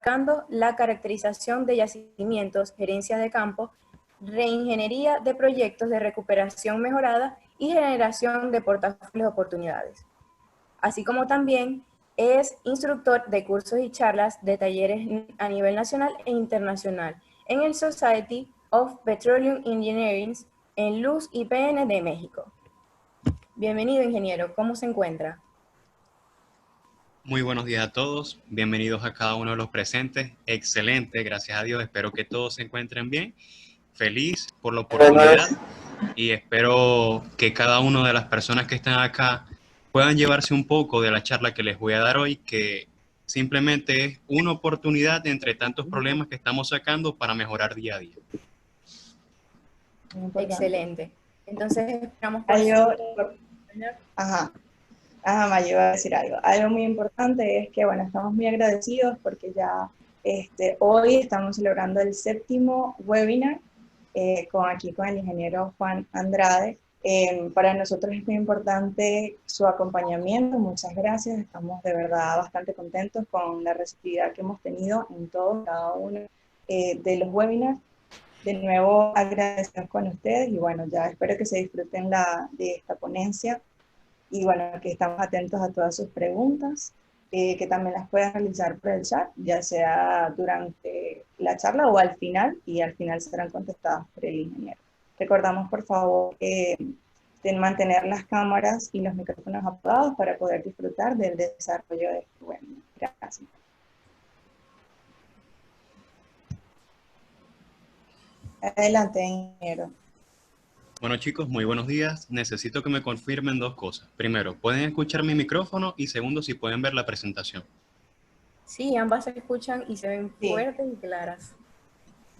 aplicando la caracterización de yacimientos, gerencia de campo, reingeniería de proyectos de recuperación mejorada y generación de portafolios de oportunidades. Así como también es instructor de cursos y charlas de talleres a nivel nacional e internacional en el Society of Petroleum Engineering en Luz IPN de México. Bienvenido, ingeniero. ¿Cómo se encuentra? Muy buenos días a todos. Bienvenidos a cada uno de los presentes. Excelente, gracias a Dios. Espero que todos se encuentren bien. Feliz por la oportunidad y espero que cada una de las personas que están acá puedan llevarse un poco de la charla que les voy a dar hoy, que simplemente es una oportunidad entre tantos problemas que estamos sacando para mejorar día a día. Excelente. Entonces esperamos por Me iba a decir algo. Algo muy importante es que, bueno, estamos muy agradecidos porque ya hoy estamos celebrando el 7º webinar con el ingeniero Juan Andrade. Para nosotros es muy importante su acompañamiento. Muchas gracias. Estamos de verdad bastante contentos con la receptividad que hemos tenido en cada uno de los webinars. De nuevo, agradecemos con ustedes y bueno, ya espero que se disfruten de esta ponencia. Y bueno, que estamos atentos a todas sus preguntas, que también las pueden realizar por el chat, ya sea durante la charla o al final, y al final serán contestadas por el ingeniero. Recordamos, por favor, de mantener las cámaras y los micrófonos apagados para poder disfrutar del desarrollo de este webinar. Gracias. Adelante, ingeniero. Bueno, chicos, muy buenos días. Necesito que me confirmen dos cosas. Primero, ¿pueden escuchar mi micrófono? Y segundo, si pueden ver la presentación. Sí, ambas se escuchan y se ven fuertes y claras.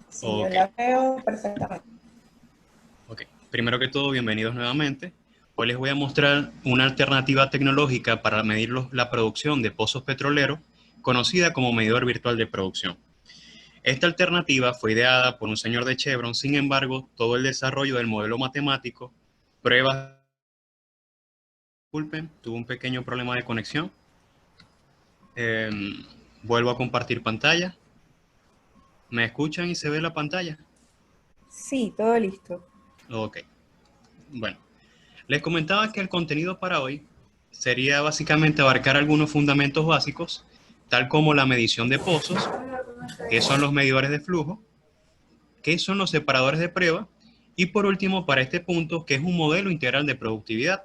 Sí, okay. Yo la veo perfectamente. Ok, primero que todo, bienvenidos nuevamente. Hoy les voy a mostrar una alternativa tecnológica para medir la producción de pozos petroleros, conocida como medidor virtual de producción. Esta alternativa fue ideada por un señor de Chevron, sin embargo, todo el desarrollo del modelo matemático, pruebas... Disculpen, tuve un pequeño problema de conexión. Vuelvo a compartir pantalla. ¿Me escuchan y se ve la pantalla? Sí, todo listo. Ok. Bueno, les comentaba que el contenido para hoy sería básicamente abarcar algunos fundamentos básicos, tal como la medición de pozos, qué son los medidores de flujo, qué son los separadores de prueba, y por último, para este punto, qué es un modelo integral de productividad.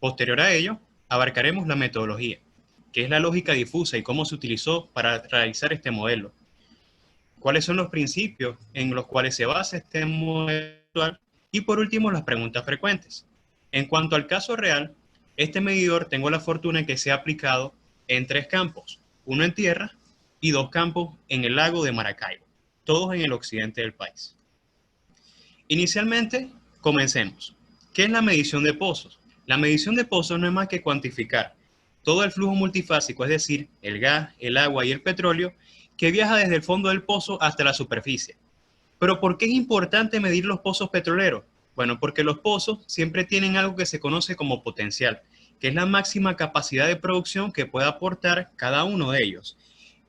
Posterior a ello, abarcaremos la metodología, que es la lógica difusa y cómo se utilizó para realizar este modelo. ¿Cuáles son los principios en los cuales se basa este modelo actual? Y por último, las preguntas frecuentes. En cuanto al caso real, este medidor tengo la fortuna en que sea aplicado en 3 campos, uno en tierra y 2 campos en el lago de Maracaibo, todos en el occidente del país. Inicialmente, comencemos. ¿Qué es la medición de pozos? La medición de pozos no es más que cuantificar todo el flujo multifásico, es decir, el gas, el agua y el petróleo, que viaja desde el fondo del pozo hasta la superficie. ¿Pero por qué es importante medir los pozos petroleros? Bueno, porque los pozos siempre tienen algo que se conoce como potencial, que es la máxima capacidad de producción que puede aportar cada uno de ellos.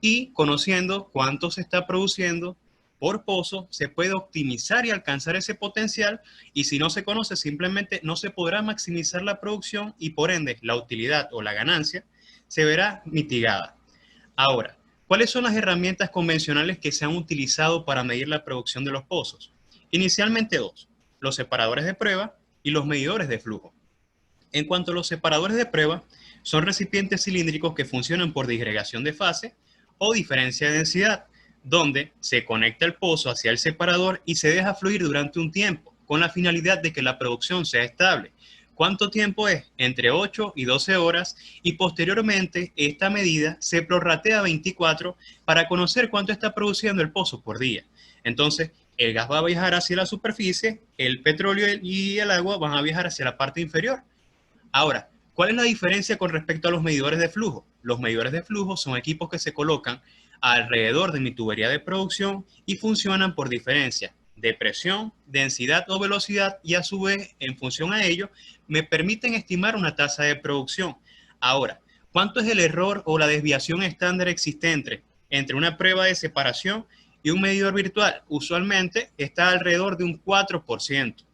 Y conociendo cuánto se está produciendo por pozo, se puede optimizar y alcanzar ese potencial, y si no se conoce, simplemente no se podrá maximizar la producción y por ende la utilidad o la ganancia se verá mitigada. Ahora, ¿cuáles son las herramientas convencionales que se han utilizado para medir la producción de los pozos? Inicialmente 2, los separadores de prueba y los medidores de flujo. En cuanto a los separadores de prueba, son recipientes cilíndricos que funcionan por disgregación de fase o diferencia de densidad, donde se conecta el pozo hacia el separador y se deja fluir durante un tiempo, con la finalidad de que la producción sea estable. ¿Cuánto tiempo es? Entre 8 y 12 horas, y posteriormente esta medida se prorratea a 24 para conocer cuánto está produciendo el pozo por día. Entonces, el gas va a viajar hacia la superficie, el petróleo y el agua van a viajar hacia la parte inferior. Ahora, ¿cuál es la diferencia con respecto a los medidores de flujo? Los medidores de flujo son equipos que se colocan alrededor de mi tubería de producción y funcionan por diferencia de presión, densidad o velocidad, y a su vez, en función a ello, me permiten estimar una tasa de producción. Ahora, ¿cuánto es el error o la desviación estándar existente entre una prueba de separación y un medidor virtual. Usualmente está alrededor de un 4%.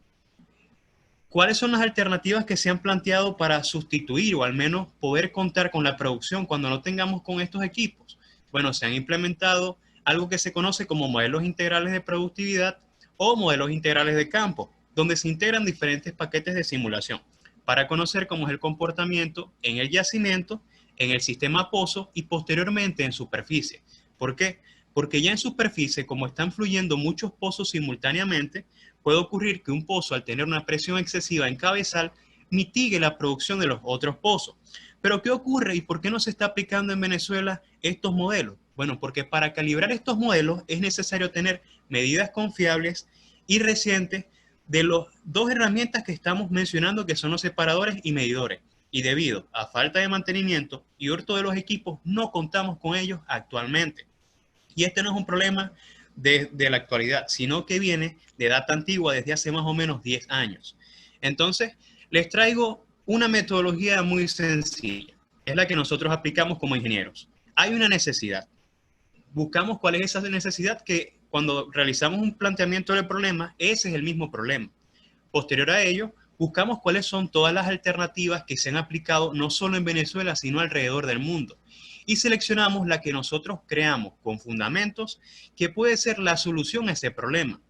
¿Cuáles son las alternativas que se han planteado para sustituir o al menos poder contar con la producción cuando no tengamos con estos equipos? Bueno, se han implementado algo que se conoce como modelos integrales de productividad o modelos integrales de campo, donde se integran diferentes paquetes de simulación para conocer cómo es el comportamiento en el yacimiento, en el sistema pozo y posteriormente en superficie. ¿Por qué? Porque ya en superficie, como están fluyendo muchos pozos simultáneamente, puede ocurrir que un pozo, al tener una presión excesiva en cabezal, mitigue la producción de los otros pozos. Pero ¿qué ocurre y por qué no se está aplicando en Venezuela estos modelos? Bueno, porque para calibrar estos modelos es necesario tener medidas confiables y recientes de las dos herramientas que estamos mencionando, que son los separadores y medidores. Y debido a falta de mantenimiento y hurto de los equipos, no contamos con ellos actualmente. Y este no es un problema de la actualidad, sino que viene de data antigua desde hace más o menos 10 años. Entonces, les traigo una metodología muy sencilla. Es la que nosotros aplicamos como ingenieros. Hay una necesidad. Buscamos cuál es esa necesidad, que cuando realizamos un planteamiento del problema, ese es el mismo problema. Posterior a ello, buscamos cuáles son todas las alternativas que se han aplicado no solo en Venezuela, sino alrededor del mundo. Y seleccionamos la que nosotros creamos con fundamentos, que puede ser la solución a ese problema.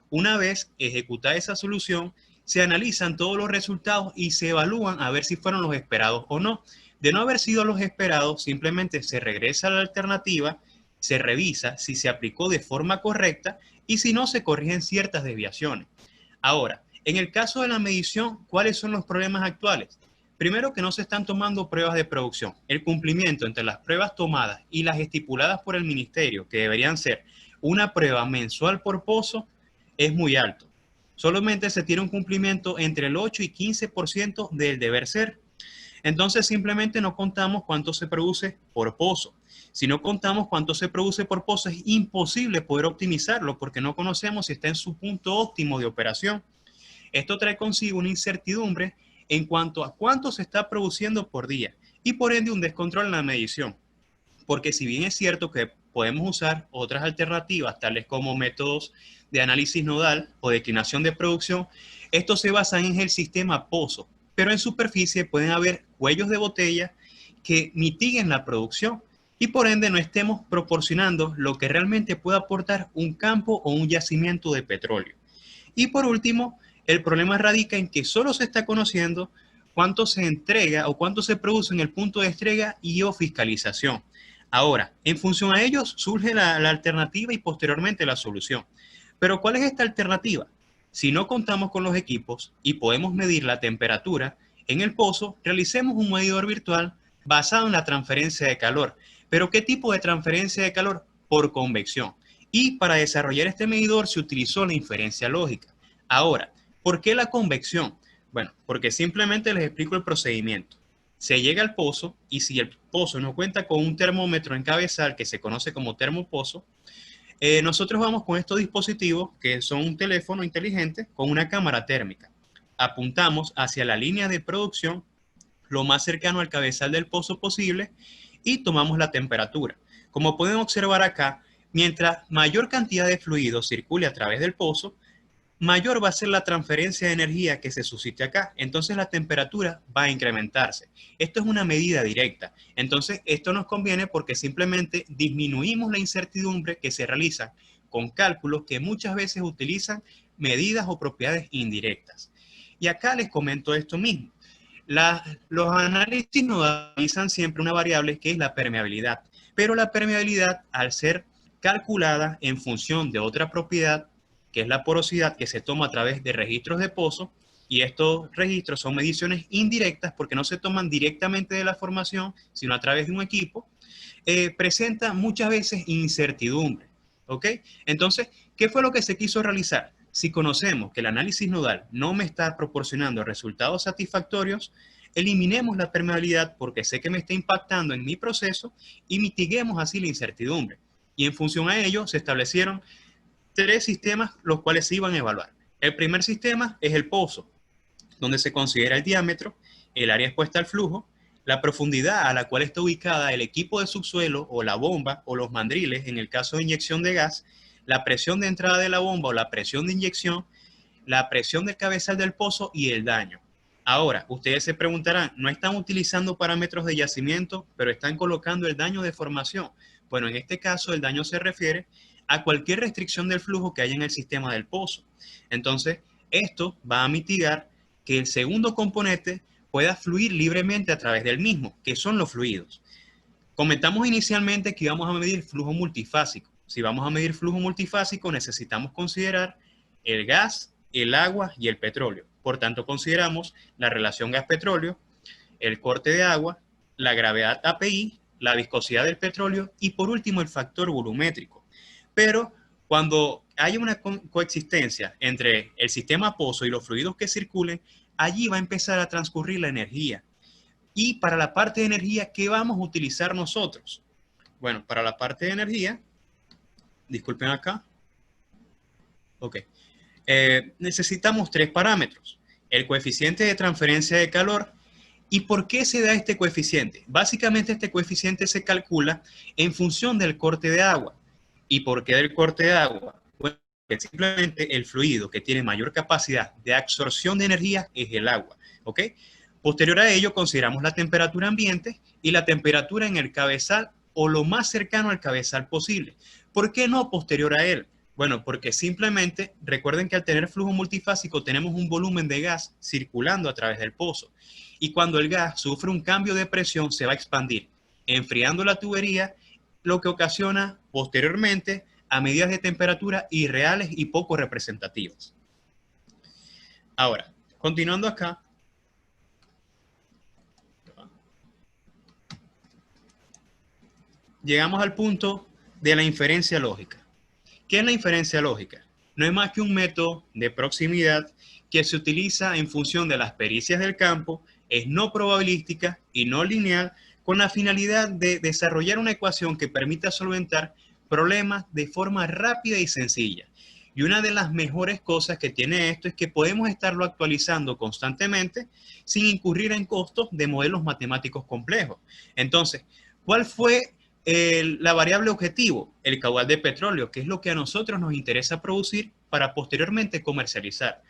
Una vez ejecutada esa solución, se analizan todos los resultados y se evalúan a ver si fueron los esperados o no. De no haber sido los esperados, simplemente se regresa a la alternativa, se revisa si se aplicó de forma correcta y si no, se corrigen ciertas desviaciones. Ahora, en el caso de la medición, ¿cuáles son los problemas actuales? Primero, que no se están tomando pruebas de producción. El cumplimiento entre las pruebas tomadas y las estipuladas por el ministerio, que deberían ser una prueba mensual por pozo, es muy alto. Solamente se tiene un cumplimiento entre el 8 y 15% del deber ser. Entonces, simplemente no contamos cuánto se produce por pozo. Si no contamos cuánto se produce por pozo, es imposible poder optimizarlo porque no conocemos si está en su punto óptimo de operación. Esto trae consigo una incertidumbre en cuanto a cuánto se está produciendo por día y por ende un descontrol en la medición. Porque si bien es cierto que podemos usar otras alternativas, tales como métodos de análisis nodal o declinación de producción, estos se basan en el sistema pozo, pero en superficie pueden haber cuellos de botella que mitiguen la producción y por ende no estemos proporcionando lo que realmente puede aportar un campo o un yacimiento de petróleo. Y por último, el problema radica en que solo se está conociendo cuánto se entrega o cuánto se produce en el punto de entrega y o fiscalización. Ahora, en función a ellos surge la alternativa y posteriormente la solución. Pero ¿cuál es esta alternativa? Si no contamos con los equipos y podemos medir la temperatura en el pozo, realicemos un medidor virtual basado en la transferencia de calor. ¿Pero qué tipo de transferencia de calor? Por convección. Y para desarrollar este medidor se utilizó la inferencia lógica. Ahora, ¿por qué la convección? Bueno, porque simplemente les explico el procedimiento. Se llega al pozo y si el pozo no cuenta con un termómetro en cabezal que se conoce como termopozo, nosotros vamos con estos dispositivos que son un teléfono inteligente con una cámara térmica. Apuntamos hacia la línea de producción lo más cercano al cabezal del pozo posible y tomamos la temperatura. Como pueden observar acá, mientras mayor cantidad de fluido circule a través del pozo, mayor va a ser la transferencia de energía que se suscite acá. Entonces la temperatura va a incrementarse. Esto es una medida directa. Entonces esto nos conviene porque simplemente disminuimos la incertidumbre que se realiza con cálculos que muchas veces utilizan medidas o propiedades indirectas. Y acá les comento esto mismo. Los análisis nos analizan siempre una variable que es la permeabilidad. Pero la permeabilidad, al ser calculada en función de otra propiedad, que es la porosidad, que se toma a través de registros de pozo, y estos registros son mediciones indirectas porque no se toman directamente de la formación, sino a través de un equipo, presenta muchas veces incertidumbre. ¿Ok? Entonces, ¿qué fue lo que se quiso realizar? Si conocemos que el análisis nodal no me está proporcionando resultados satisfactorios, eliminemos la permeabilidad porque sé que me está impactando en mi proceso y mitiguemos así la incertidumbre. Y en función a ello se establecieron 3 sistemas los cuales se iban a evaluar. El primer sistema es el pozo, donde se considera el diámetro, el área expuesta al flujo, la profundidad a la cual está ubicada el equipo de subsuelo o la bomba o los mandriles en el caso de inyección de gas, la presión de entrada de la bomba o la presión de inyección, la presión del cabezal del pozo y el daño. Ahora, ustedes se preguntarán, ¿no están utilizando parámetros de yacimiento, pero están colocando el daño de formación? Bueno, en este caso el daño se refiere a cualquier restricción del flujo que haya en el sistema del pozo. Entonces, esto va a mitigar que el segundo componente pueda fluir libremente a través del mismo, que son los fluidos. Comentamos inicialmente que íbamos a medir flujo multifásico. Si vamos a medir flujo multifásico, necesitamos considerar el gas, el agua y el petróleo. Por tanto, consideramos la relación gas-petróleo, el corte de agua, la gravedad API, la viscosidad del petróleo y por último el factor volumétrico. Pero cuando hay una coexistencia entre el sistema pozo y los fluidos que circulen, allí va a empezar a transcurrir la energía. Y para la parte de energía, ¿qué vamos a utilizar nosotros? Bueno, para la parte de energía, disculpen acá. Ok. Necesitamos tres parámetros. El coeficiente de transferencia de calor. ¿Y por qué se da este coeficiente? Básicamente este coeficiente se calcula en función del corte de agua. ¿Y por qué del corte de agua? Bueno, simplemente el fluido que tiene mayor capacidad de absorción de energía es el agua. ¿Ok? Posterior a ello consideramos la temperatura ambiente y la temperatura en el cabezal o lo más cercano al cabezal posible. ¿Por qué no posterior a él? Bueno, porque simplemente recuerden que al tener flujo multifásico tenemos un volumen de gas circulando a través del pozo. Y cuando el gas sufre un cambio de presión se va a expandir, enfriando la tubería, lo que ocasiona posteriormente a medidas de temperatura irreales y poco representativas. Ahora, continuando acá. Llegamos al punto de la inferencia lógica. ¿Qué es la inferencia lógica? No es más que un método de proximidad que se utiliza en función de las pericias del campo, es no probabilística y no lineal, con la finalidad de desarrollar una ecuación que permita solventar problemas de forma rápida y sencilla. Y una de las mejores cosas que tiene esto es que podemos estarlo actualizando constantemente sin incurrir en costos de modelos matemáticos complejos. Entonces, ¿cuál fue la variable objetivo? El caudal de petróleo, que es lo que a nosotros nos interesa producir para posteriormente comercializar.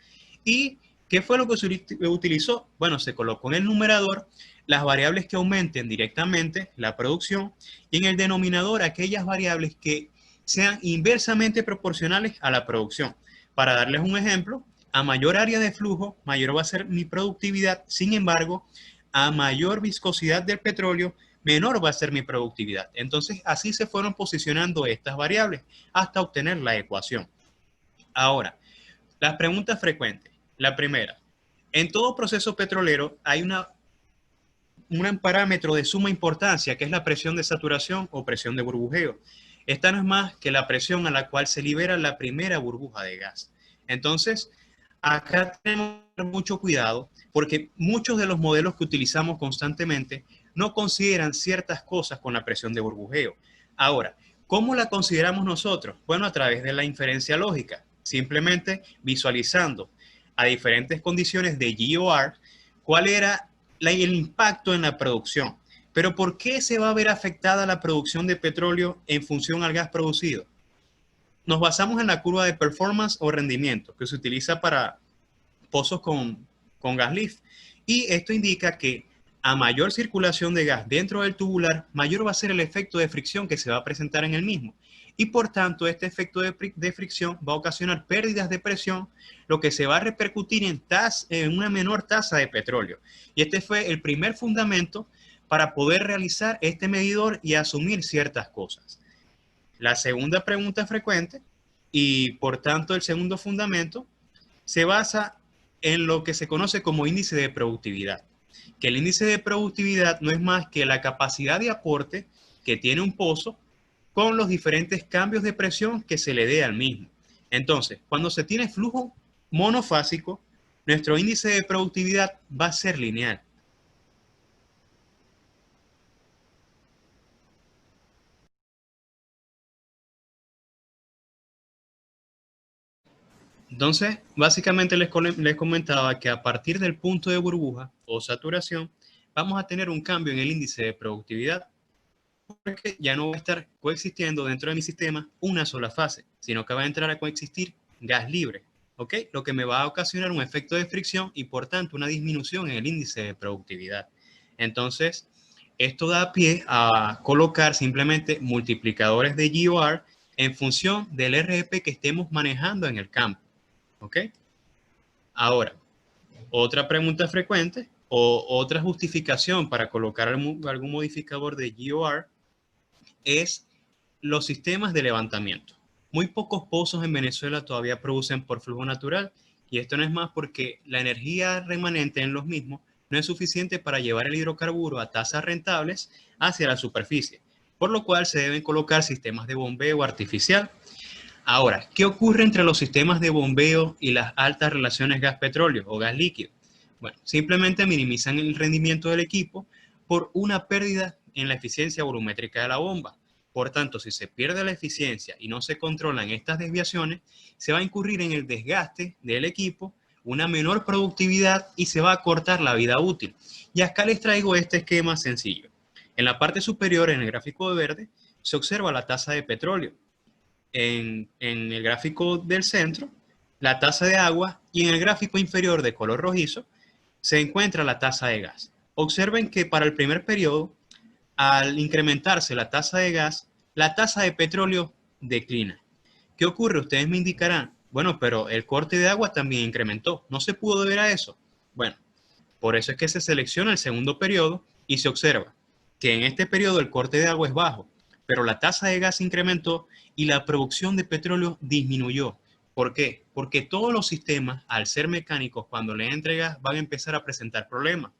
¿Y qué fue lo que se utilizó? Bueno, se colocó en el numerador las variables que aumenten directamente la producción y en el denominador aquellas variables que sean inversamente proporcionales a la producción. Para darles un ejemplo, a mayor área de flujo, mayor va a ser mi productividad. Sin embargo, a mayor viscosidad del petróleo, menor va a ser mi productividad. Entonces, así se fueron posicionando estas variables hasta obtener la ecuación. Ahora, las preguntas frecuentes. La primera, en todo proceso petrolero hay un parámetro de suma importancia que es la presión de saturación o presión de burbujeo. Esta no es más que la presión a la cual se libera la primera burbuja de gas. Entonces, acá tenemos que tener mucho cuidado porque muchos de los modelos que utilizamos constantemente no consideran ciertas cosas con la presión de burbujeo. Ahora, ¿cómo la consideramos nosotros? Bueno, a través de la inferencia lógica, simplemente visualizando a diferentes condiciones de GOR cuál era el impacto en la producción. Pero ¿por qué se va a ver afectada la producción de petróleo en función al gas producido? Nos basamos en la curva de performance o rendimiento que se utiliza para pozos con gas lift. Y esto indica que a mayor circulación de gas dentro del tubular, mayor va a ser el efecto de fricción que se va a presentar en el mismo. Y por tanto, este efecto de fricción va a ocasionar pérdidas de presión, lo que se va a repercutir en una menor tasa de petróleo. Y este fue el primer fundamento para poder realizar este medidor y asumir ciertas cosas. La segunda pregunta frecuente, y por tanto el segundo fundamento, se basa en lo que se conoce como índice de productividad. Que el índice de productividad no es más que la capacidad de aporte que tiene un pozo con los diferentes cambios de presión que se le dé al mismo. Entonces, cuando se tiene flujo monofásico, nuestro índice de productividad va a ser lineal. Entonces, básicamente les comentaba que a partir del punto de burbuja o saturación, vamos a tener un cambio en el índice de productividad, porque ya no va a estar coexistiendo dentro de mi sistema una sola fase, sino que va a entrar a coexistir gas libre, ¿ok? Lo que me va a ocasionar un efecto de fricción y por tanto una disminución en el índice de productividad. Entonces, esto da pie a colocar simplemente multiplicadores de GOR en función del RP que estemos manejando en el campo, ¿ok? Ahora, otra pregunta frecuente o otra justificación para colocar algún modificador de GOR es los sistemas de levantamiento. Muy pocos pozos en Venezuela todavía producen por flujo natural y esto no es más porque la energía remanente en los mismos no es suficiente para llevar el hidrocarburo a tasas rentables hacia la superficie, por lo cual se deben colocar sistemas de bombeo artificial. Ahora, ¿qué ocurre entre los sistemas de bombeo y las altas relaciones gas-petróleo o gas líquido? Bueno, simplemente minimizan el rendimiento del equipo por una pérdida en la eficiencia volumétrica de la bomba. Por tanto, si se pierde la eficiencia y no se controlan estas desviaciones, se va a incurrir en el desgaste del equipo, una menor productividad y se va a cortar la vida útil. Y acá les traigo este esquema sencillo. En la parte superior, en el gráfico de verde, se observa la tasa de petróleo. En el gráfico del centro, la tasa de agua y en el gráfico inferior de color rojizo se encuentra la tasa de gas. Observen que para el primer periodo, al incrementarse la tasa de gas, la tasa de petróleo declina. ¿Qué ocurre? Ustedes me indicarán, bueno, pero el corte de agua también incrementó. ¿No se pudo deber a eso? Bueno, por eso es que se selecciona el segundo periodo y se observa que en este periodo el corte de agua es bajo, pero la tasa de gas incrementó y la producción de petróleo disminuyó. ¿Por qué? Porque todos los sistemas, al ser mecánicos, cuando le entregas, van a empezar a presentar problemas.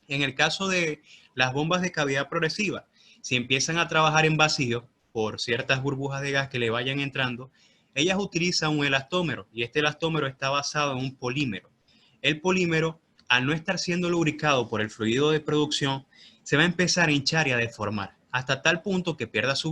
En el caso de las bombas de cavidad progresiva, si empiezan a trabajar en vacío por ciertas burbujas de gas que le vayan entrando, ellas utilizan un elastómero y este elastómero está basado en un polímero. El polímero, al no estar siendo lubricado por el fluido de producción, se va a empezar a hinchar y a deformar hasta tal punto que pierda su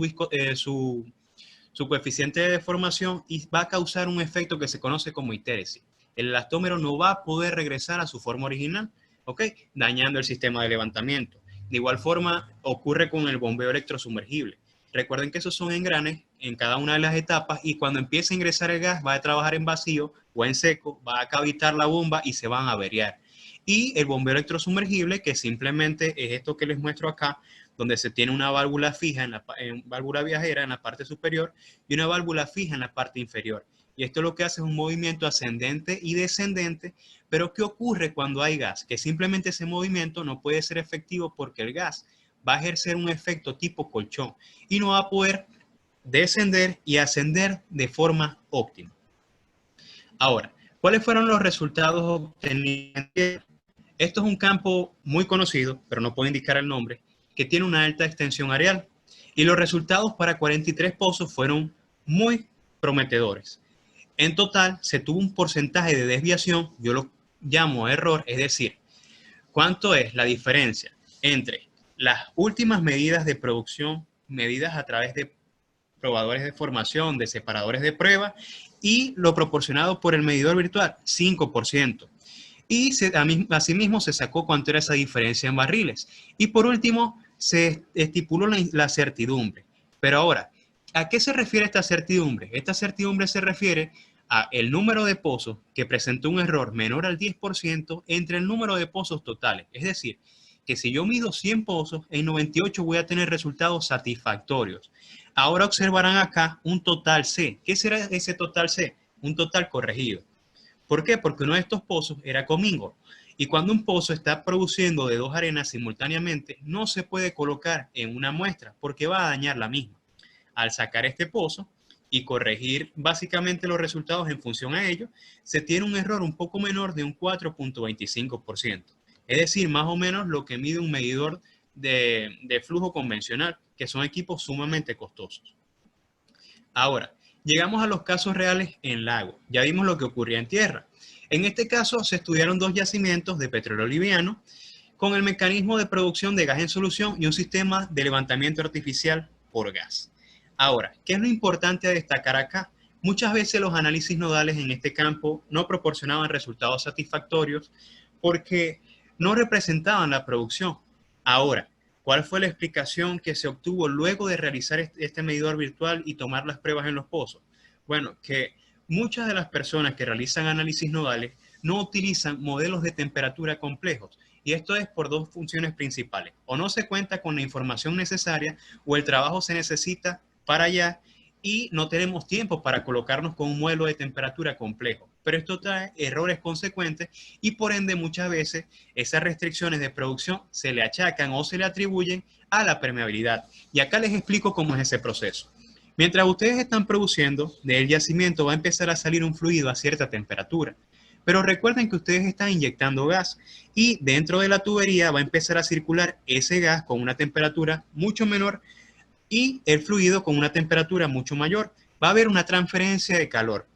coeficiente de deformación y va a causar un efecto que se conoce como hitéresis. El elastómero no va a poder regresar a su forma original, ¿ok? Dañando el sistema de levantamiento. De igual forma ocurre con el bombeo electrosumergible. Recuerden que esos son engranes en cada una de las etapas y cuando empiece a ingresar el gas va a trabajar en vacío o en seco, va a cavitar la bomba y se van a averiar. Y el bombeo electrosumergible, que simplemente es esto que les muestro acá, donde se tiene una válvula fija, válvula viajera en la parte superior y una válvula fija en la parte inferior. Y esto lo que hace es un movimiento ascendente y descendente, pero ¿qué ocurre cuando hay gas? Que simplemente ese movimiento no puede ser efectivo porque el gas va a ejercer un efecto tipo colchón y no va a poder descender y ascender de forma óptima. Ahora, ¿cuáles fueron los resultados obtenidos? Esto es un campo muy conocido, pero no puedo indicar el nombre, que tiene una alta extensión areal. Y los resultados para 43 pozos fueron muy prometedores. En total, se tuvo un porcentaje de desviación, yo lo llamo error, es decir, ¿cuánto es la diferencia entre las últimas medidas de producción, medidas a través de probadores de formación, de separadores de prueba, y lo proporcionado por el medidor virtual? 5%. Y asimismo se sacó cuánto era esa diferencia en barriles. Y por último, se estipuló la certidumbre. Pero ahora, ¿a qué se refiere esta certidumbre? Esta certidumbre se refiere a el número de pozos que presentó un error menor al 10% entre el número de pozos totales. Es decir, que si yo mido 100 pozos, en 98 voy a tener resultados satisfactorios. Ahora observarán acá un total C. ¿Qué será ese total C? Un total corregido. ¿Por qué? Porque uno de estos pozos era commingle. Y cuando un pozo está produciendo de dos arenas simultáneamente, no se puede colocar en una muestra porque va a dañar la misma. Al sacar este pozo y corregir básicamente los resultados en función a ello, se tiene un error un poco menor de un 4.25%. Es decir, más o menos lo que mide un medidor de flujo convencional, que son equipos sumamente costosos. Ahora, llegamos a los casos reales en lago. Ya vimos lo que ocurría en tierra. En este caso se estudiaron dos yacimientos de petróleo liviano con el mecanismo de producción de gas en solución y un sistema de levantamiento artificial por gas. Ahora, ¿qué es lo importante a destacar acá? Muchas veces los análisis nodales en este campo no proporcionaban resultados satisfactorios porque no representaban la producción. Ahora, ¿cuál fue la explicación que se obtuvo luego de realizar este medidor virtual y tomar las pruebas en los pozos? Bueno, que muchas de las personas que realizan análisis nodales no utilizan modelos de temperatura complejos. Y esto es por dos funciones principales. O no se cuenta con la información necesaria o el trabajo se necesita para allá y no tenemos tiempo para colocarnos con un modelo de temperatura complejo. Pero esto trae errores consecuentes y por ende muchas veces esas restricciones de producción se le achacan o se le atribuyen a la permeabilidad. Y acá les explico cómo es ese proceso. Mientras ustedes están produciendo, del yacimiento va a empezar a salir un fluido a cierta temperatura. Pero recuerden que ustedes están inyectando gas y dentro de la tubería va a empezar a circular ese gas con una temperatura mucho menor y el fluido con una temperatura mucho mayor. Va a haber una transferencia de calor.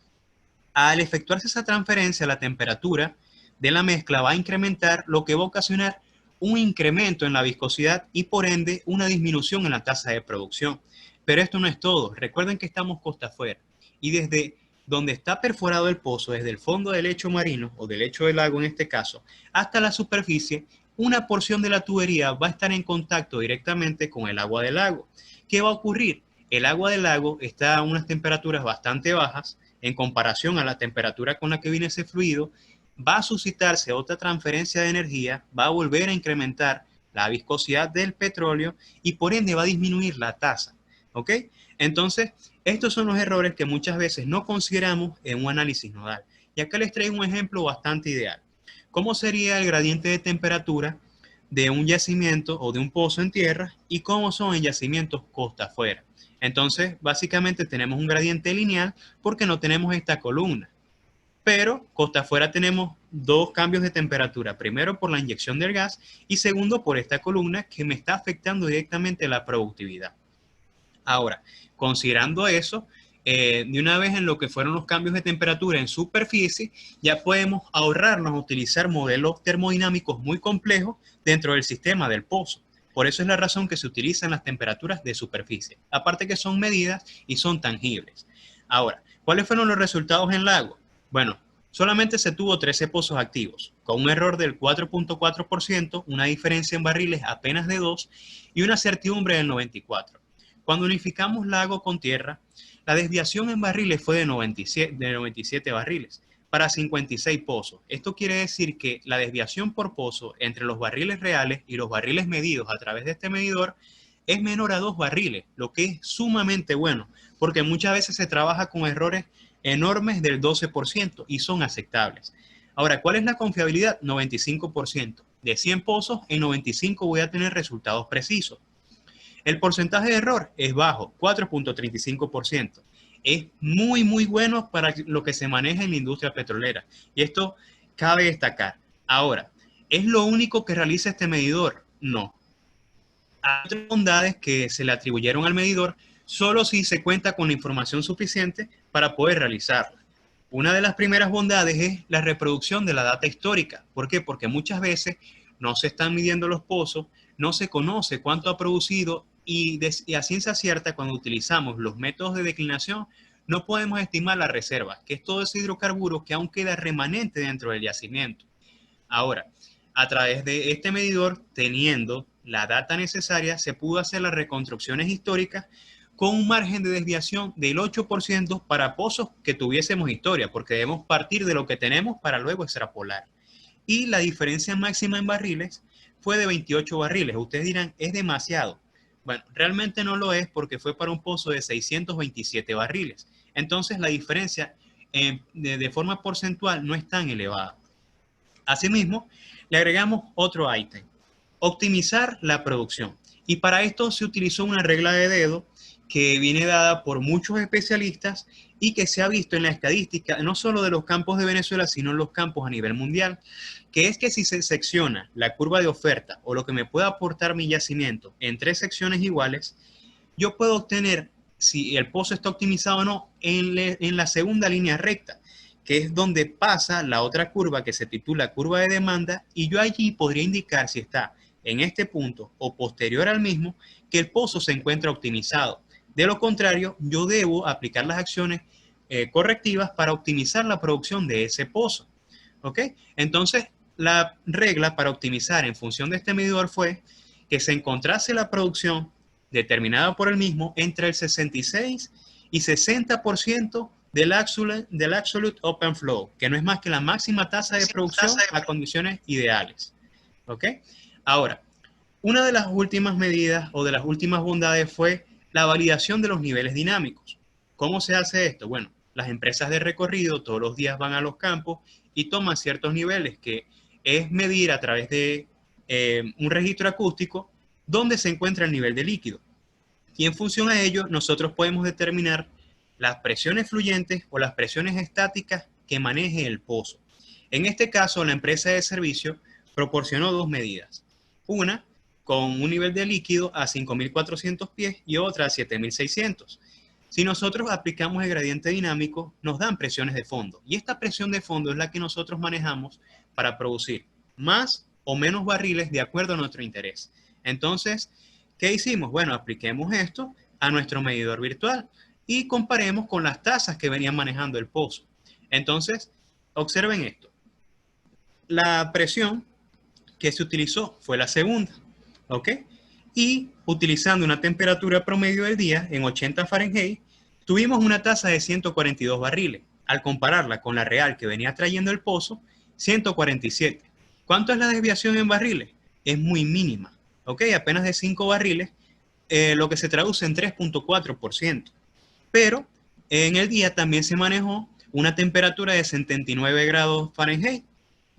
Al efectuarse esa transferencia, la temperatura de la mezcla va a incrementar, lo que va a ocasionar un incremento en la viscosidad y por ende una disminución en la tasa de producción. Pero esto no es todo. Recuerden que estamos costa afuera y desde donde está perforado el pozo, desde el fondo del lecho marino o del lecho del lago en este caso, hasta la superficie, una porción de la tubería va a estar en contacto directamente con el agua del lago. ¿Qué va a ocurrir? El agua del lago está a unas temperaturas bastante bajas en comparación a la temperatura con la que viene ese fluido, va a suscitarse otra transferencia de energía, va a volver a incrementar la viscosidad del petróleo y por ende va a disminuir la tasa. ¿Ok? Entonces, estos son los errores que muchas veces no consideramos en un análisis nodal. Y acá les traigo un ejemplo bastante ideal. ¿Cómo sería el gradiente de temperatura de un yacimiento o de un pozo en tierra y cómo son en yacimientos costa afuera? Entonces, básicamente tenemos un gradiente lineal porque no tenemos esta columna. Pero costa afuera tenemos dos cambios de temperatura. Primero por la inyección del gas y segundo por esta columna que me está afectando directamente la productividad. Ahora, considerando eso, de una vez en lo que fueron los cambios de temperatura en superficie, ya podemos ahorrarnos a utilizar modelos termodinámicos muy complejos dentro del sistema del pozo. Por eso es la razón que se utilizan las temperaturas de superficie. Aparte que son medidas y son tangibles. Ahora, ¿cuáles fueron los resultados en lago? Bueno, solamente se tuvo 13 pozos activos, con un error del 4.4%, una diferencia en barriles apenas de 2 y una certidumbre del 94%. Cuando unificamos lago con tierra, la desviación en barriles fue de 97 barriles para 56 pozos. Esto quiere decir que la desviación por pozo entre los barriles reales y los barriles medidos a través de este medidor es menor a 2 barriles, lo que es sumamente bueno, porque muchas veces se trabaja con errores enormes del 12% y son aceptables. Ahora, ¿cuál es la confiabilidad? 95%. De 100 pozos, en 95 voy a tener resultados precisos. El porcentaje de error es bajo, 4.35%. Es muy, muy bueno para lo que se maneja en la industria petrolera. Y esto cabe destacar. Ahora, ¿es lo único que realiza este medidor? No. Hay otras bondades que se le atribuyeron al medidor solo si se cuenta con la información suficiente para poder realizarla. Una de las primeras bondades es la reproducción de la data histórica. ¿Por qué? Porque muchas veces no se están midiendo los pozos, no se conoce cuánto ha producido y a ciencia cierta cuando utilizamos los métodos de declinación no podemos estimar la reserva, que es todo ese hidrocarburo que aún queda remanente dentro del yacimiento. Ahora, a través de este medidor, teniendo la data necesaria, se pudo hacer las reconstrucciones históricas con un margen de desviación del 8% para pozos que tuviésemos historia, porque debemos partir de lo que tenemos para luego extrapolar. Y la diferencia máxima en barriles fue de 28 barriles. Ustedes dirán, es demasiado. Bueno, realmente no lo es porque fue para un pozo de 627 barriles. Entonces la diferencia de forma porcentual no es tan elevada. Asimismo, le agregamos otro ítem, optimizar la producción. Y para esto se utilizó una regla de dedo que viene dada por muchos especialistas y que se ha visto en la estadística, no solo de los campos de Venezuela, sino en los campos a nivel mundial, que es que si se secciona la curva de oferta o lo que me pueda aportar mi yacimiento en 3 secciones iguales, yo puedo obtener si el pozo está optimizado o no en la segunda línea recta, que es donde pasa la otra curva que se titula curva de demanda, y yo allí podría indicar si está en este punto o posterior al mismo que el pozo se encuentra optimizado. De lo contrario, yo debo aplicar las acciones correctivas para optimizar la producción de ese pozo. ¿Ok? Entonces, la regla para optimizar en función de este medidor fue que se encontrase la producción determinada por el mismo entre el 66 y 60% del absolute open flow, que no es más que la máxima tasa de producción a condiciones ideales. ¿Ok? Ahora, una de las últimas medidas o de las últimas bondades fue la validación de los niveles dinámicos. ¿Cómo se hace esto? Bueno, las empresas de recorrido todos los días van a los campos y toman ciertos niveles, que es medir a través de un registro acústico dónde se encuentra el nivel de líquido. Y en función a ello, nosotros podemos determinar las presiones fluyentes o las presiones estáticas que maneje el pozo. En este caso, la empresa de servicio proporcionó dos medidas. Una con un nivel de líquido a 5.400 pies y otra a 7.600. Si nosotros aplicamos el gradiente dinámico, nos dan presiones de fondo. Y esta presión de fondo es la que nosotros manejamos para producir más o menos barriles de acuerdo a nuestro interés. Entonces, ¿qué hicimos? Bueno, apliquemos esto a nuestro medidor virtual y comparemos con las tasas que venían manejando el pozo. Entonces, observen esto. La presión que se utilizó fue la segunda, ¿ok? Y utilizando una temperatura promedio del día en 80 Fahrenheit, tuvimos una tasa de 142 barriles. Al compararla con la real que venía trayendo el pozo, 147. ¿Cuánto es la desviación en barriles? Es muy mínima, ¿ok? Apenas de 5 barriles, lo que se traduce en 3.4%. Pero en el día también se manejó una temperatura de 79 grados Fahrenheit.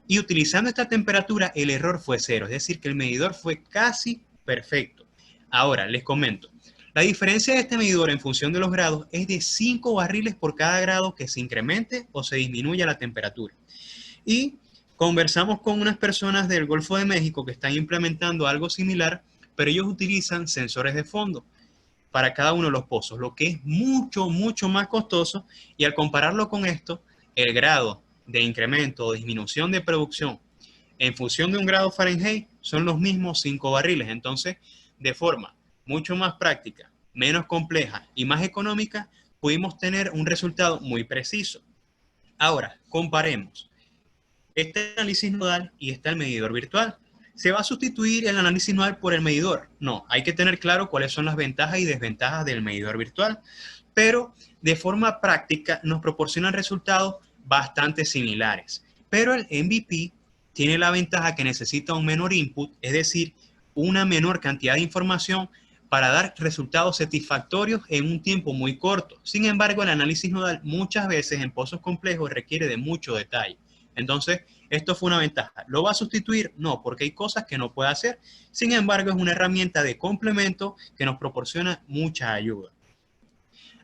Y utilizando esta temperatura, el error fue cero, es decir, que el medidor fue casi perfecto. Ahora, les comento, la diferencia de este medidor en función de los grados es de 5 barriles por cada grado que se incremente o se disminuya la temperatura. Y conversamos con unas personas del Golfo de México que están implementando algo similar, pero ellos utilizan sensores de fondo para cada uno de los pozos, lo que es mucho, mucho más costoso, y al compararlo con esto, el grado de incremento o disminución de producción en función de un grado Fahrenheit son los mismos 5 barriles. Entonces, de forma mucho más práctica, menos compleja y más económica, pudimos tener un resultado muy preciso. Ahora, comparemos este análisis nodal y el medidor virtual. ¿Se va a sustituir el análisis nodal por el medidor? No, hay que tener claro cuáles son las ventajas y desventajas del medidor virtual, pero de forma práctica nos proporcionan resultados bastante similares. Pero el MVP tiene la ventaja que necesita un menor input, es decir, una menor cantidad de información para dar resultados satisfactorios en un tiempo muy corto. Sin embargo, el análisis nodal muchas veces en pozos complejos requiere de mucho detalle. Entonces, esto fue una ventaja. ¿Lo va a sustituir? No, porque hay cosas que no puede hacer. Sin embargo, es una herramienta de complemento que nos proporciona mucha ayuda.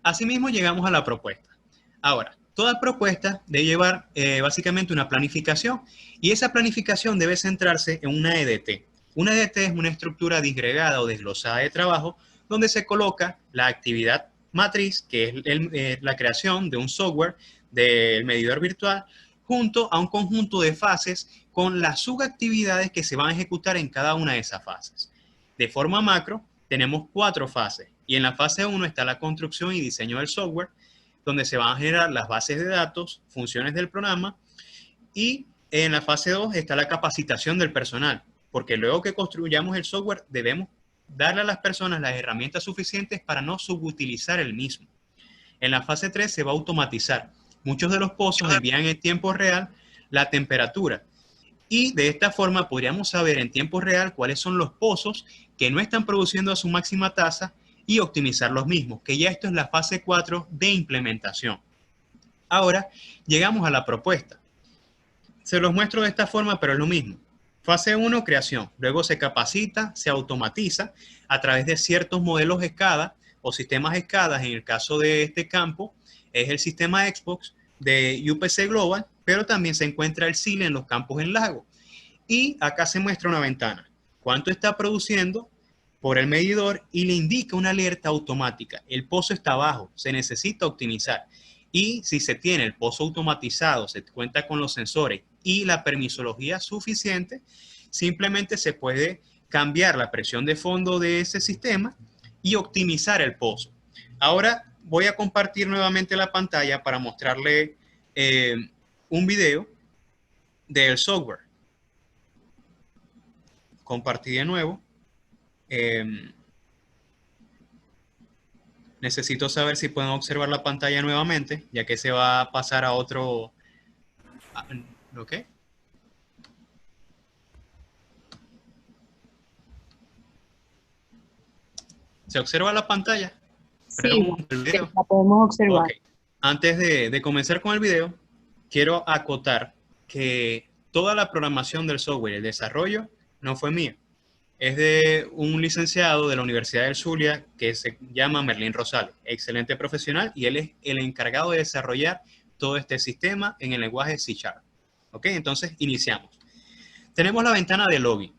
Asimismo, llegamos a la propuesta. Ahora, toda propuesta debe llevar básicamente una planificación, y esa planificación debe centrarse en una EDT. Una EDT es una estructura disgregada o desglosada de trabajo donde se coloca la actividad matriz, que es la creación de un software del medidor virtual, junto a un conjunto de fases con las subactividades que se van a ejecutar en cada una de esas fases. De forma macro, tenemos 4 fases, y en la fase 1 está la construcción y diseño del software, donde se van a generar las bases de datos, funciones del programa, y en la fase 2 está la capacitación del personal, porque luego que construyamos el software debemos darle a las personas las herramientas suficientes para no subutilizar el mismo. En la fase 3 se va a automatizar. Muchos de los pozos envían en tiempo real la temperatura, y de esta forma podríamos saber en tiempo real cuáles son los pozos que no están produciendo a su máxima tasa y optimizar los mismos, que ya esto es la fase 4 de implementación. Ahora llegamos a la propuesta. Se los muestro de esta forma, pero es lo mismo. Fase 1, creación. Luego se capacita, se automatiza a través de ciertos modelos SCADA o sistemas SCADA. En el caso de este campo es el sistema Xbox de UPC Global, pero también se encuentra el SIL en los campos en lago. Y acá se muestra una ventana. ¿Cuánto está produciendo por el medidor? Y le indica una alerta automática. El pozo está bajo, se necesita optimizar. Y si se tiene el pozo automatizado, se cuenta con los sensores y la permisología suficiente, simplemente se puede cambiar la presión de fondo de ese sistema y optimizar el pozo. Ahora voy a compartir nuevamente la pantalla para mostrarle un video del software. compartí de nuevo. Necesito saber si pueden observar la pantalla nuevamente, ya que se va a pasar a otro... ¿Ok? ¿Se observa la pantalla? Sí, El video. la podemos observar. Ok. Antes de comenzar con el video, quiero acotar que toda la programación del software, el desarrollo, no fue mía. Es de un licenciado de la Universidad del Zulia que se llama Merlín Rosales. Excelente profesional y él es el encargado de desarrollar todo este sistema en el lenguaje C#. Ok, entonces iniciamos. Tenemos la ventana de login.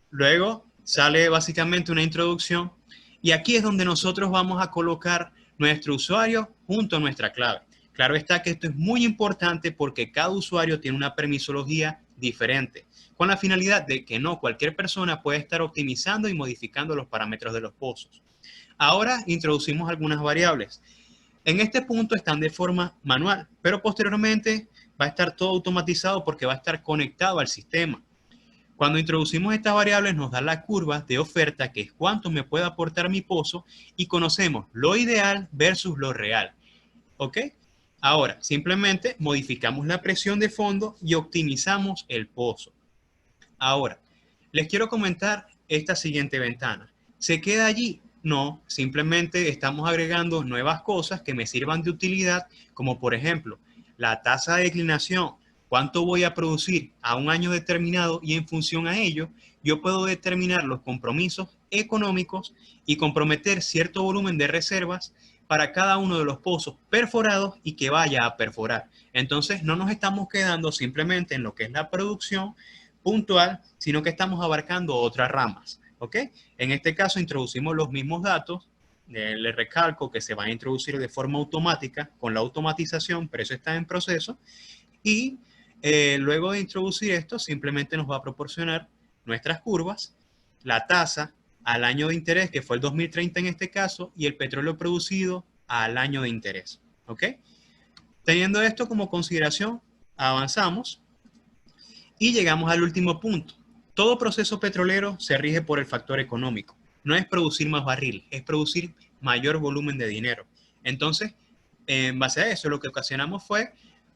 Luego sale básicamente una introducción y aquí es donde nosotros vamos a colocar nuestro usuario junto a nuestra clave. Claro está que esto es muy importante porque cada usuario tiene una permisología diferente, con la finalidad de que no cualquier persona puede estar optimizando y modificando los parámetros de los pozos. Ahora introducimos algunas variables. En este punto están de forma manual, pero posteriormente va a estar todo automatizado porque va a estar conectado al sistema. Cuando introducimos estas variables nos da la curva de oferta, que es cuánto me puede aportar mi pozo, y conocemos lo ideal versus lo real. ¿Ok? Ahora, simplemente modificamos la presión de fondo y optimizamos el pozo. Ahora, les quiero comentar esta siguiente ventana. ¿Se queda allí? No, simplemente estamos agregando nuevas cosas que me sirvan de utilidad, como por ejemplo, la tasa de declinación. ¿Cuánto voy a producir a un año determinado? Y en función a ello, yo puedo determinar los compromisos económicos y comprometer cierto volumen de reservas para cada uno de los pozos perforados y que vaya a perforar. Entonces, no nos estamos quedando simplemente en lo que es la producción puntual, sino que estamos abarcando otras ramas. ¿Ok? En este caso, introducimos los mismos datos. Les recalco que se van a introducir de forma automática con la automatización, pero eso está en proceso. Y luego de introducir esto, simplemente nos va a proporcionar nuestras curvas, la tasa al año de interés, que fue el 2030 en este caso, y el petróleo producido al año de interés. ¿Ok? Teniendo esto como consideración, avanzamos y llegamos al último punto. Todo proceso petrolero se rige por el factor económico. No es producir más barril, es producir mayor volumen de dinero. Entonces, en base a eso, lo que ocasionamos fue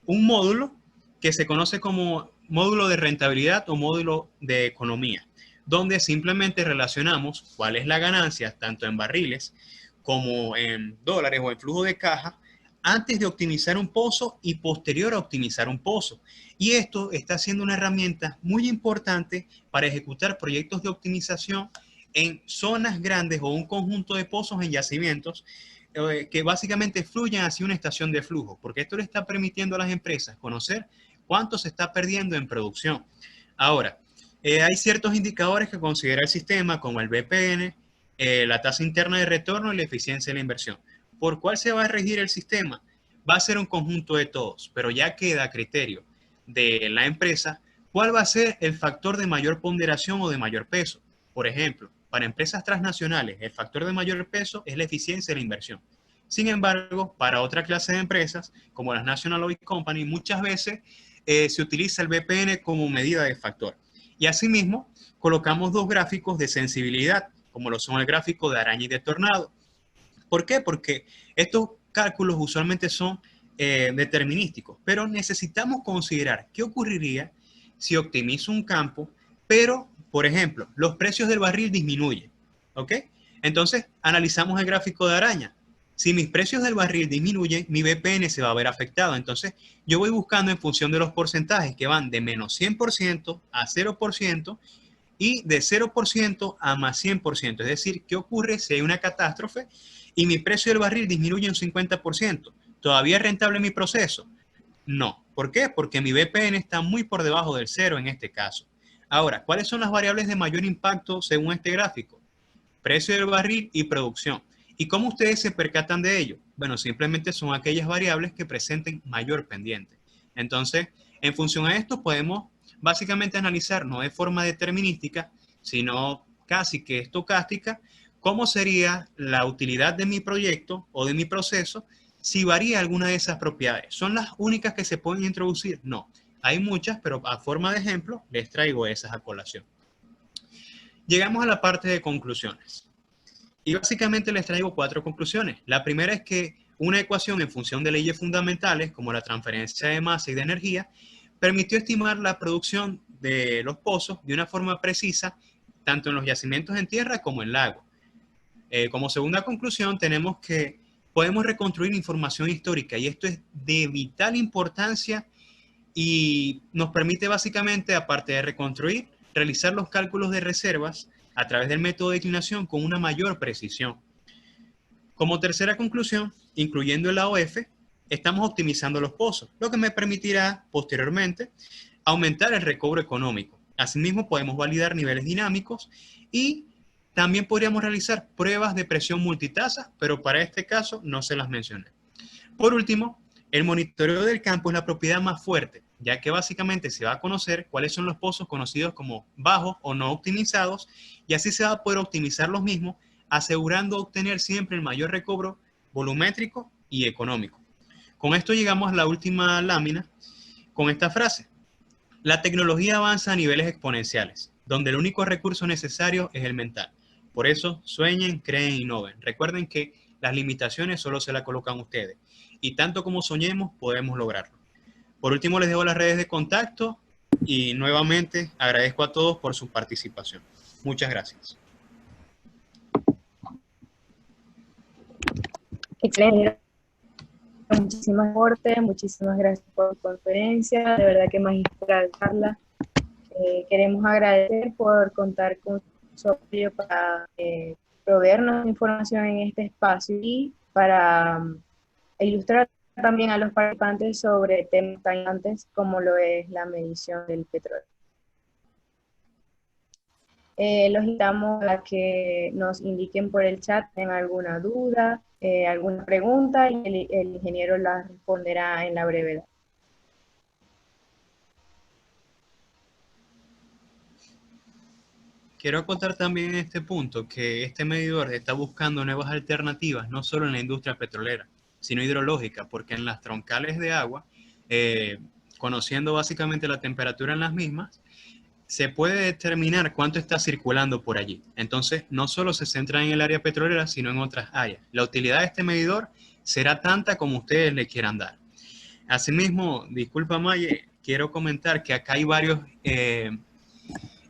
un módulo que se conoce como módulo de rentabilidad o módulo de economía, donde simplemente relacionamos cuál es la ganancia, tanto en barriles como en dólares o en flujo de caja, antes de optimizar un pozo y posterior a optimizar un pozo. Y esto está siendo una herramienta muy importante para ejecutar proyectos de optimización en zonas grandes o un conjunto de pozos en yacimientos que básicamente fluyan hacia una estación de flujo, porque esto le está permitiendo a las empresas conocer cuánto se está perdiendo en producción. Ahora, hay ciertos indicadores que considera el sistema, como el BPN, la tasa interna de retorno y la eficiencia de la inversión. ¿Por cuál se va a regir el sistema? Va a ser un conjunto de todos, pero ya queda a criterio de la empresa cuál va a ser el factor de mayor ponderación o de mayor peso. Por ejemplo, para empresas transnacionales, el factor de mayor peso es la eficiencia de la inversión. Sin embargo, para otra clase de empresas, como las National Oil Company, muchas veces se utiliza el BPN como medida de factor. Y asimismo, colocamos dos gráficos de sensibilidad, como lo son el gráfico de araña y de tornado. ¿Por qué? Porque estos cálculos usualmente son determinísticos, pero necesitamos considerar qué ocurriría si optimizo un campo, pero, por ejemplo, los precios del barril disminuyen, ¿ok? Entonces, analizamos el gráfico de araña. Si mis precios del barril disminuyen, mi BPN se va a ver afectado. Entonces, yo voy buscando en función de los porcentajes que van de menos 100% a 0% y de 0% a más 100%. Es decir, ¿qué ocurre si hay una catástrofe y mi precio del barril disminuye un 50%? ¿Todavía es rentable mi proceso? No. ¿Por qué? Porque mi BPN está muy por debajo del 0 en este caso. Ahora, ¿cuáles son las variables de mayor impacto según este gráfico? Precio del barril y producción. ¿Y cómo ustedes se percatan de ello? Bueno, simplemente son aquellas variables que presenten mayor pendiente. Entonces, en función a esto, podemos básicamente analizar, no de forma determinística, sino casi que estocástica, cómo sería la utilidad de mi proyecto o de mi proceso si varía alguna de esas propiedades. ¿Son las únicas que se pueden introducir? No. Hay muchas, pero a forma de ejemplo, les traigo esas a colación. Llegamos a la parte de conclusiones. Y básicamente les traigo 4 conclusiones. La primera es que una ecuación en función de leyes fundamentales, como la transferencia de masa y de energía, permitió estimar la producción de los pozos de una forma precisa, tanto en los yacimientos en tierra como en lagos. Como segunda conclusión, tenemos que podemos reconstruir información histórica, y esto es de vital importancia y nos permite básicamente, aparte de reconstruir, realizar los cálculos de reservas a través del método de declinación con una mayor precisión. Como tercera conclusión, incluyendo el AOF, estamos optimizando los pozos, lo que me permitirá posteriormente aumentar el recobro económico. Asimismo, podemos validar niveles dinámicos y también podríamos realizar pruebas de presión multitasa, pero para este caso no se las mencioné. Por último, el monitoreo del campo es la propiedad más fuerte, ya que básicamente se va a conocer cuáles son los pozos conocidos como bajos o no optimizados, y así se va a poder optimizar los mismos, asegurando obtener siempre el mayor recobro volumétrico y económico. Con esto llegamos a la última lámina con esta frase: la tecnología avanza a niveles exponenciales, donde el único recurso necesario es el mental. Por eso, sueñen, creen, innoven. Recuerden que las limitaciones solo se las colocan ustedes, y tanto como soñemos, podemos lograrlo. Por último, les dejo las redes de contacto y nuevamente agradezco a todos por su participación. Muchas gracias. Excelente. Muchísimas aportes, muchísimas gracias por la conferencia, de verdad que magistral charla. Queremos agradecer por contar con su apoyo para proveernos información en este espacio y para ilustrar también a los participantes sobre temas tan importantes como lo es la medición del petróleo. Los invitamos a que nos indiquen por el chat si tienen alguna duda, alguna pregunta, y el ingeniero la responderá en la brevedad. Quiero acotar también en este punto que este medidor está buscando nuevas alternativas, no solo en la industria petrolera, sino hidrológica, porque en las troncales de agua, conociendo básicamente la temperatura en las mismas, se puede determinar cuánto está circulando por allí. Entonces, no solo se centra en el área petrolera, sino en otras áreas. La utilidad de este medidor será tanta como ustedes le quieran dar. Asimismo, disculpa Maye, quiero comentar que acá hay varios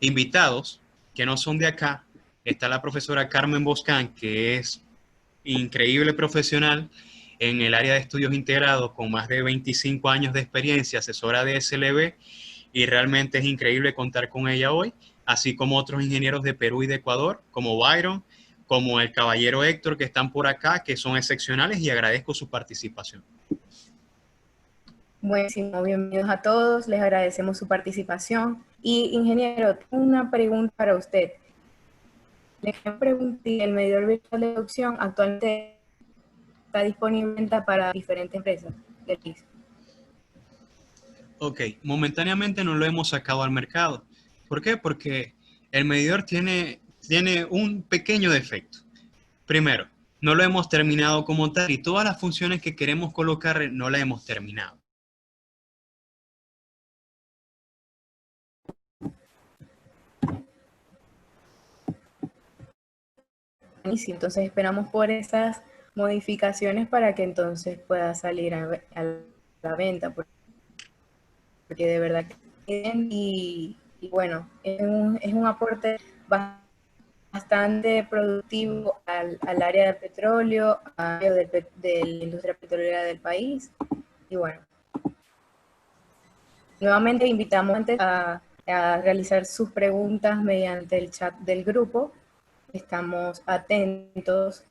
invitados que no son de acá. Está la profesora Carmen Boscán, que es increíble profesional en el área de estudios integrados, con más de 25 años de experiencia, asesora de SLB, y realmente es increíble contar con ella hoy, así como otros ingenieros de Perú y de Ecuador, como Byron, como el caballero Héctor, que están por acá, que son excepcionales, y agradezco su participación. Buenísimo, bienvenidos a todos, les agradecemos su participación. Y ingeniero, tengo una pregunta para usted. Le pregunté, el medidor virtual de producción actualmente está disponible para diferentes empresas del país. Ok, momentáneamente no lo hemos sacado al mercado. ¿Por qué? Porque el medidor tiene un pequeño defecto. Primero, no lo hemos terminado como tal, y todas las funciones que queremos colocar no las hemos terminado. Entonces esperamos por esas modificaciones para que entonces pueda salir a la venta, porque de verdad que bien, y bueno, es un aporte bastante productivo al área del petróleo, a de la industria petrolera del país. Y bueno, nuevamente invitamos a realizar sus preguntas mediante el chat del grupo. Estamos atentos.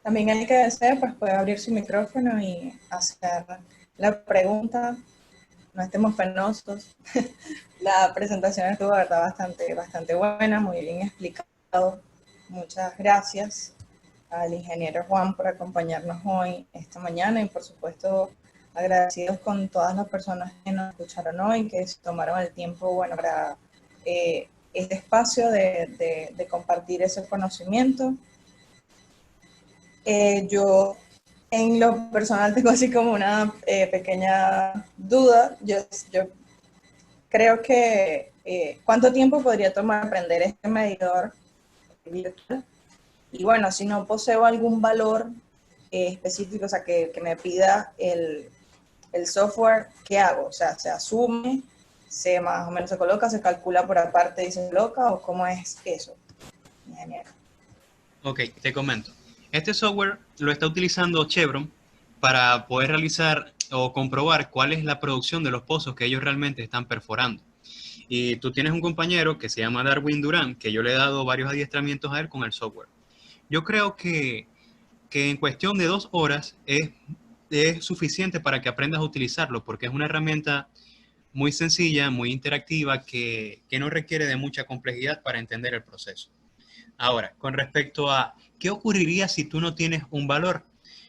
También el que desee, pues puede abrir su micrófono y hacer la pregunta. No estemos penosos. La presentación estuvo, de verdad, bastante buena, muy bien explicado. Muchas gracias al ingeniero Juan por acompañarnos hoy, esta mañana, y por supuesto agradecidos con todas las personas que nos escucharon hoy, que se tomaron el tiempo, bueno, para este espacio de compartir ese conocimiento. Yo en lo personal tengo así como una pequeña duda. Yo creo que cuánto tiempo podría tomar aprender este medidor virtual. Y bueno, si no poseo algún valor específico, o sea, que me pida el software, ¿qué hago? O sea, se asume, se más o menos se coloca, se calcula por aparte y se coloca, ¿o cómo es eso, ingeniero? Ok, te comento. Este software lo está utilizando Chevron para poder realizar o comprobar cuál es la producción de los pozos que ellos realmente están perforando. Y tú tienes un compañero que se llama Darwin Durán, que yo le he dado varios adiestramientos a él con el software. Yo creo que en cuestión de 2 horas es suficiente para que aprendas a utilizarlo, porque es una herramienta muy sencilla, muy interactiva, que no requiere de mucha complejidad para entender el proceso. Ahora, con respecto a qué ocurriría si tú no tienes un valor,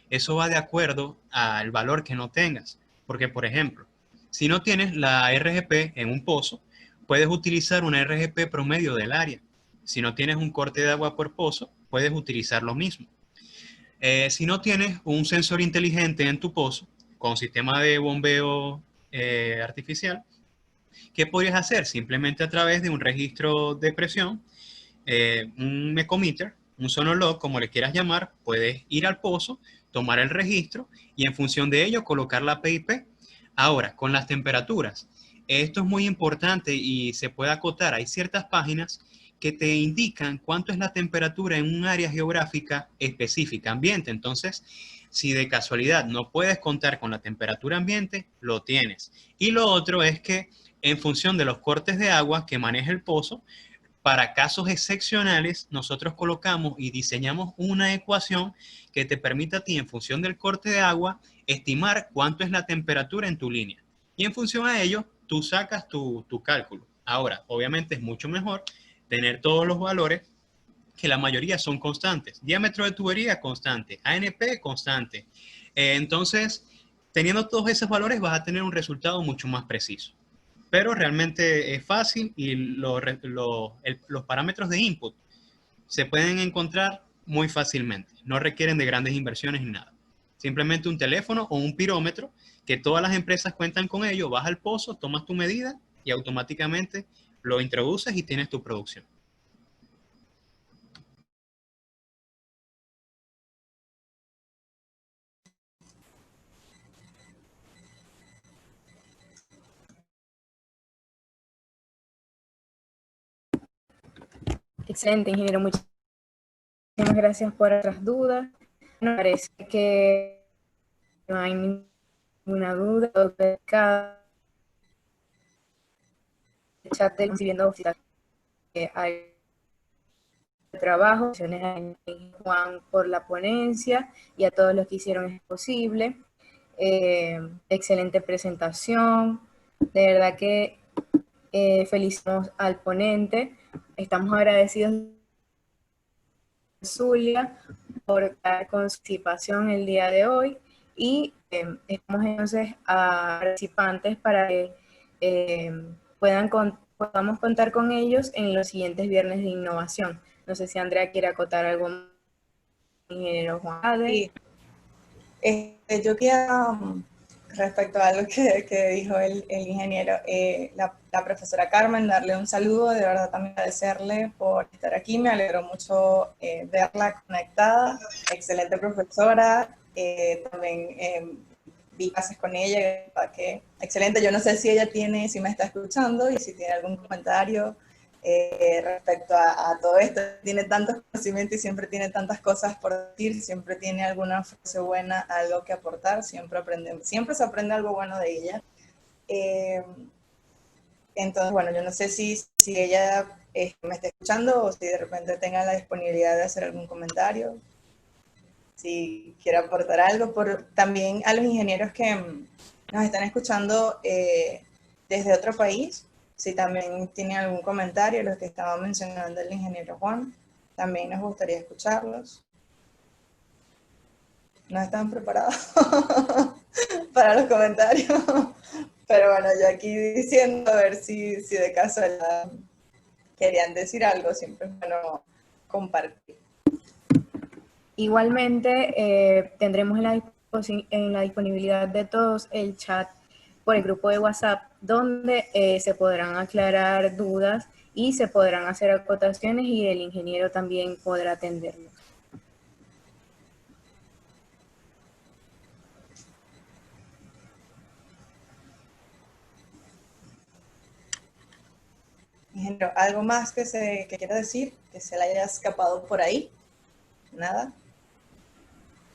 eso va de acuerdo al valor que no tengas. Porque, por ejemplo, si no tienes la RGP en un pozo, puedes utilizar una RGP promedio del área. Si no tienes un corte de agua por pozo, puedes utilizar lo mismo. Si no tienes un sensor inteligente en tu pozo, con sistema de bombeo artificial, ¿qué podrías hacer? Simplemente a través de un registro de presión, un ecometer, un sonolog, como le quieras llamar, puedes ir al pozo, tomar el registro y en función de ello colocar la PIP. Ahora, con las temperaturas, esto es muy importante y se puede acotar. Hay ciertas páginas que te indican cuánto es la temperatura en un área geográfica específica, ambiente. Entonces, si de casualidad no puedes contar con la temperatura ambiente, lo tienes. Y lo otro es que en función de los cortes de agua que maneja el pozo, para casos excepcionales, nosotros colocamos y diseñamos una ecuación que te permita a ti, en función del corte de agua, estimar cuánto es la temperatura en tu línea. Y en función a ello, tú sacas tu cálculo. Ahora, obviamente es mucho mejor tener todos los valores, que la mayoría son constantes. Diámetro de tubería constante, ANP constante. Entonces, teniendo todos esos valores, vas a tener un resultado mucho más preciso. Pero realmente es fácil y los parámetros de input se pueden encontrar muy fácilmente. No requieren de grandes inversiones ni nada. Simplemente un teléfono o un pirómetro, que todas las empresas cuentan con ello. Vas al pozo, tomas tu medida y automáticamente lo introduces y tienes tu producción. Excelente, ingeniero. Muchísimas gracias por otras dudas. Me parece que no hay ninguna duda. Cada chat del Concibiendo Oficial hay trabajo. A Juan por la ponencia y a todos los que hicieron esto posible. Excelente presentación. De verdad que felicitamos al ponente. Estamos agradecidos Zulia por la participación el día de hoy y estamos entonces a participantes para que podamos contar con ellos en los siguientes viernes de innovación. No sé si Andrea quiere acotar algo más, ingeniero Juan. Sí. Yo quería, respecto a lo que dijo el ingeniero, la profesora Carmen, darle un saludo, de verdad también agradecerle por estar aquí, me alegró mucho verla conectada, excelente profesora, también vi clases con ella, que excelente, yo no sé si ella si me está escuchando y si tiene algún comentario respecto a todo esto. Tiene tantos conocimientos y siempre tiene tantas cosas por decir, siempre tiene alguna frase buena, algo que aportar, siempre se aprende algo bueno de ella. Entonces, bueno, yo no sé si ella me está escuchando o si de repente tenga la disponibilidad de hacer algún comentario, si quiere aportar algo, también a los ingenieros que nos están escuchando desde otro país. Si también tienen algún comentario, los que estaba mencionando el ingeniero Juan, también nos gustaría escucharlos. No están preparados para los comentarios, pero bueno, yo aquí diciendo a ver si de casualidad querían decir algo, siempre es bueno compartir. Igualmente, tendremos en la disponibilidad de todos el chat por el grupo de WhatsApp, donde se podrán aclarar dudas y se podrán hacer acotaciones y el ingeniero también podrá atenderlos. Ingeniero, ¿algo más que quiera decir? Que se le haya escapado por ahí. ¿Nada?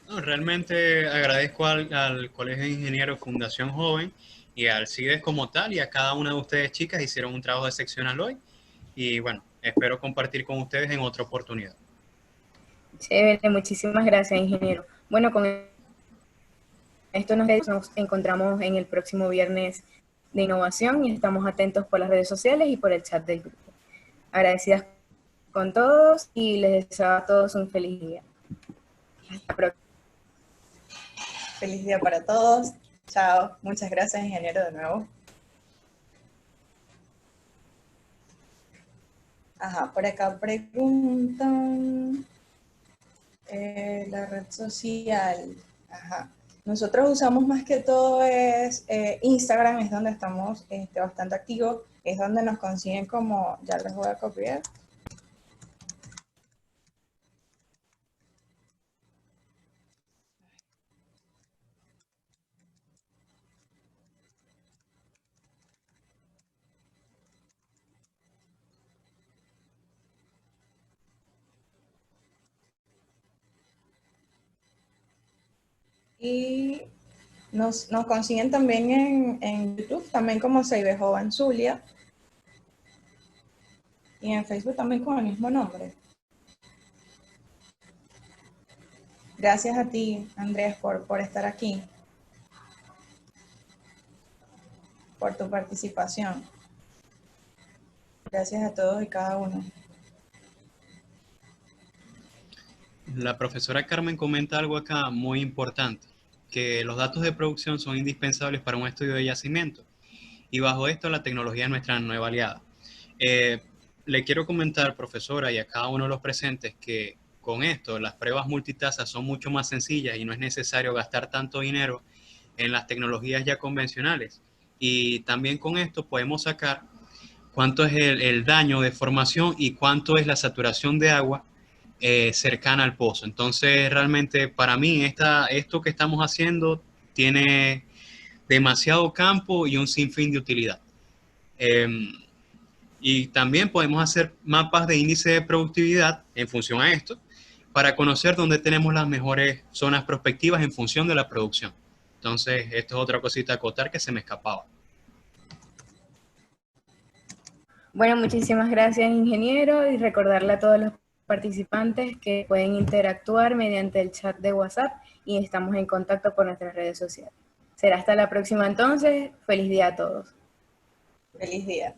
No, realmente agradezco al Colegio de Ingenieros Fundación Joven y al CIDES como tal, y a cada una de ustedes, chicas, hicieron un trabajo excepcional hoy. Y bueno, espero compartir con ustedes en otra oportunidad. Chévere, muchísimas gracias, ingeniero. Bueno, con esto nos encontramos en el próximo viernes de innovación y estamos atentos por las redes sociales y por el chat del grupo. Agradecidas con todos y les deseo a todos un feliz día. Hasta pronto. Feliz día para todos. Chao. Muchas gracias, ingeniero, de nuevo. Ajá, por acá preguntan la red social. Ajá. Nosotros usamos más que todo es Instagram, es donde estamos bastante activos, es donde nos consiguen como, ya les voy a copiar. Y nos consiguen también en YouTube, también como Seibe Joven Zulia. Y en Facebook también con el mismo nombre. Gracias a ti, Andrés, por estar aquí, por tu participación. Gracias a todos y cada uno. La profesora Carmen comenta algo acá muy importante, que los datos de producción son indispensables para un estudio de yacimiento, y bajo esto la tecnología es nuestra nueva aliada. Le quiero comentar, profesora, y a cada uno de los presentes, que con esto las pruebas multitasa son mucho más sencillas y no es necesario gastar tanto dinero en las tecnologías ya convencionales. Y también con esto podemos sacar cuánto es el daño de formación y cuánto es la saturación de agua cercana al pozo. Entonces, realmente para mí esto que estamos haciendo tiene demasiado campo y un sinfín de utilidad. Y también podemos hacer mapas de índice de productividad en función a esto, para conocer dónde tenemos las mejores zonas prospectivas en función de la producción. Entonces, esto es otra cosita a acotar que se me escapaba. Bueno, muchísimas gracias, ingeniero, y recordarle a todos los participantes que pueden interactuar mediante el chat de WhatsApp y estamos en contacto por nuestras redes sociales. Será hasta la próxima entonces. Feliz día a todos. Feliz día.